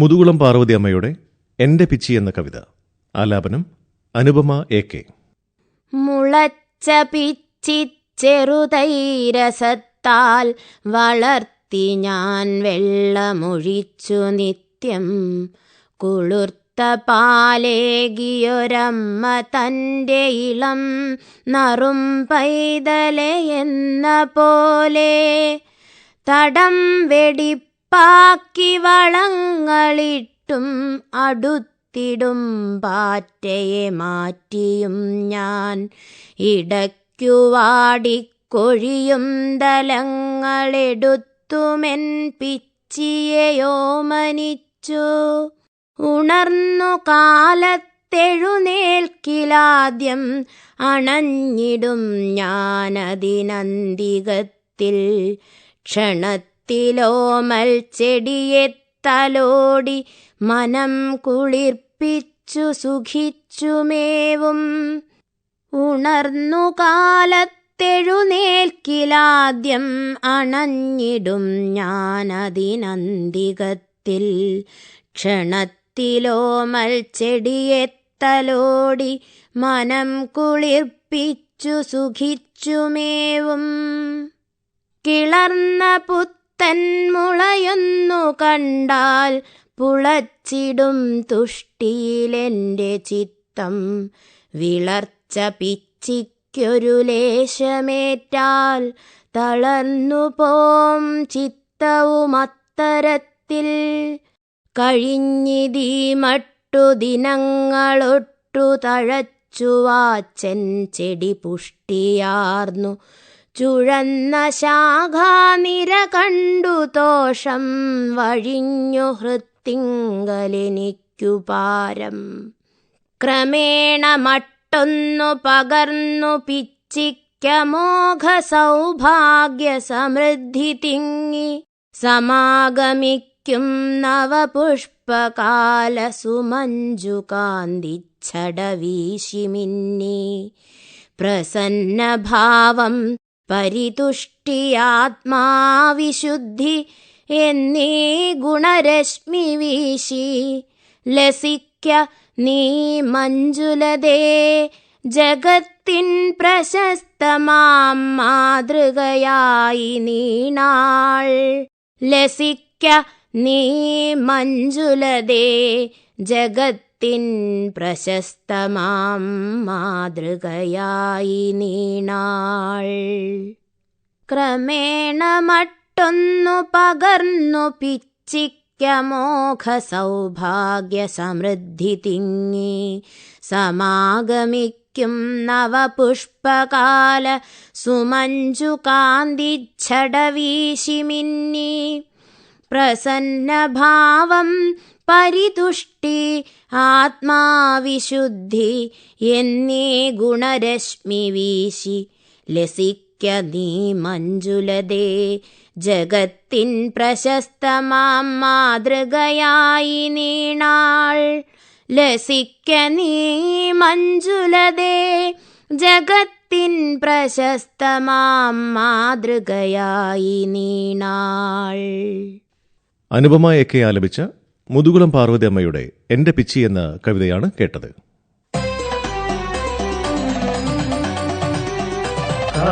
മുതുകുളം പാർവതി അമ്മയുടെ എൻ്റെ പിച്ചി എന്ന കവിത. ആലാപനം അനുപമ AK. മുളച്ച പിച്ചി ചെറുതൈരസത്താൽ വളർത്തി ഞാൻ വെള്ളമൊഴിച്ചു നിത്യം. കുളിർത്ത പാലേകിയൊരമ്മ തൻ്റെ ഇളം നറും പൈതലെന്ന പോലെ തടം വെടിപ്പാക്കി വളങ്ങളിട്ടും അടുത്തിടും പാറ്റയെ മാറ്റിയും ഞാൻ ഇടയ്ക്കു വാടിക്കൊഴിയും ദലങ്ങളെടുത്തുമെൻ പിച്ചിയെയോമനിച്ചു. ഉണർന്നു കാലത്തെഴുന്നേൽക്കിലാദ്യം അണഞ്ഞിടും ഞാനതിനന്തികത്തിൽ. ക്ഷണത്തിലോമൽ ചെടിയെ തലോടി മനം കുളിർപ്പിച്ചു സുഖിച്ചുമേവും. ഉണർന്നു കാലത്തെഴുന്നേൽക്കിലാദ്യം അണഞ്ഞിടും ഞാനതിനന്തികത്തിൽ. ക്ഷണത്തിലോമൽ ചെടിയെ തലോടി മനം കുളിർപ്പിച്ചു സുഖിച്ചുമേവും. കിളർന്ന പുത്തൻ മുളയൊന്നു കണ്ടാൽ പുളച്ചിടും തുഷ്ടിയിലെൻ്റെ ചിത്തം. വിളർച്ച പിച്ചിക്കൊരു ലേശമേറ്റാൽ തളർന്നു പോം ചിത്തവുമത്തരത്തിൽ. കഴിഞ്ഞിതീ മട്ടു ദിനങ്ങളൊട്ടു തഴച്ചു വാച്ചൻ ചെടി പുഷ്ടിയാർന്നു. ചുഴന്ന ശാഖാനിര കണ്ടു തോഷം വഴിഞ്ഞു ഹൃത്തിങ്കലെനിക്കു പാരം. ക്രമേണ മട്ടൊന്നു പകർന്നു പിച്ചിക്കമോഘ സൗഭാഗ്യ സമൃദ്ധി തിങ്ങി. സമാഗമിക്കും നവപുഷ്പകാല സുമഞ്ജു കാന്തിച്ഛടവീശി മിന്നി. പ്രസന്നഭാവം പരിതുഷ്ടിയാത്മാവിശുദ്ധി എന്നീ ഗുണരശ്മി വീശി. ലസിക്ക നീ മഞ്ജുലതേ ജഗത്തിൻ പ്രശസ്തമാം മാതൃകയായി നീണാൾ. ലസിക്ക നീ മഞ്ജുലതേ ജഗത്തിൻ പ്രശസ്തമാം മാതൃകയായി നീണാൾ. ക്രമേണ മട്ടൊന്നു പകർന്നു പിച്ചിക്കമോഘ സൗഭാഗ്യ സമൃദ്ധി തിങ്ങി. സമാഗമിക്കും നവപുഷ്പകാല സുമഞ്ജു കാന്തിച്ഛടവീശി മിന്നി. പ്രസന്നഭാവം പരിതുഷ്ടി ആത്മാവിശുദ്ധി എന്നീ ഗുണരശ്മി വീശി. ലസിക്ക നീ മഞ്ജുലതേ ജഗത്തിൻ പ്രശസ്തമാം മാതൃകയായി നീണാൾ. ലസിക്ക നീ മഞ്ജുലതേ ജഗത്തിൻ പ്രശസ്തമാം മാതൃകയായി നീണാൾ. അനുപമ AK ആലപിച്ച മുതുകുളം പാർവതി അമ്മയുടെ എൻ്റെ പിച്ചി എന്ന കവിതയാണ് കേട്ടത്. ആ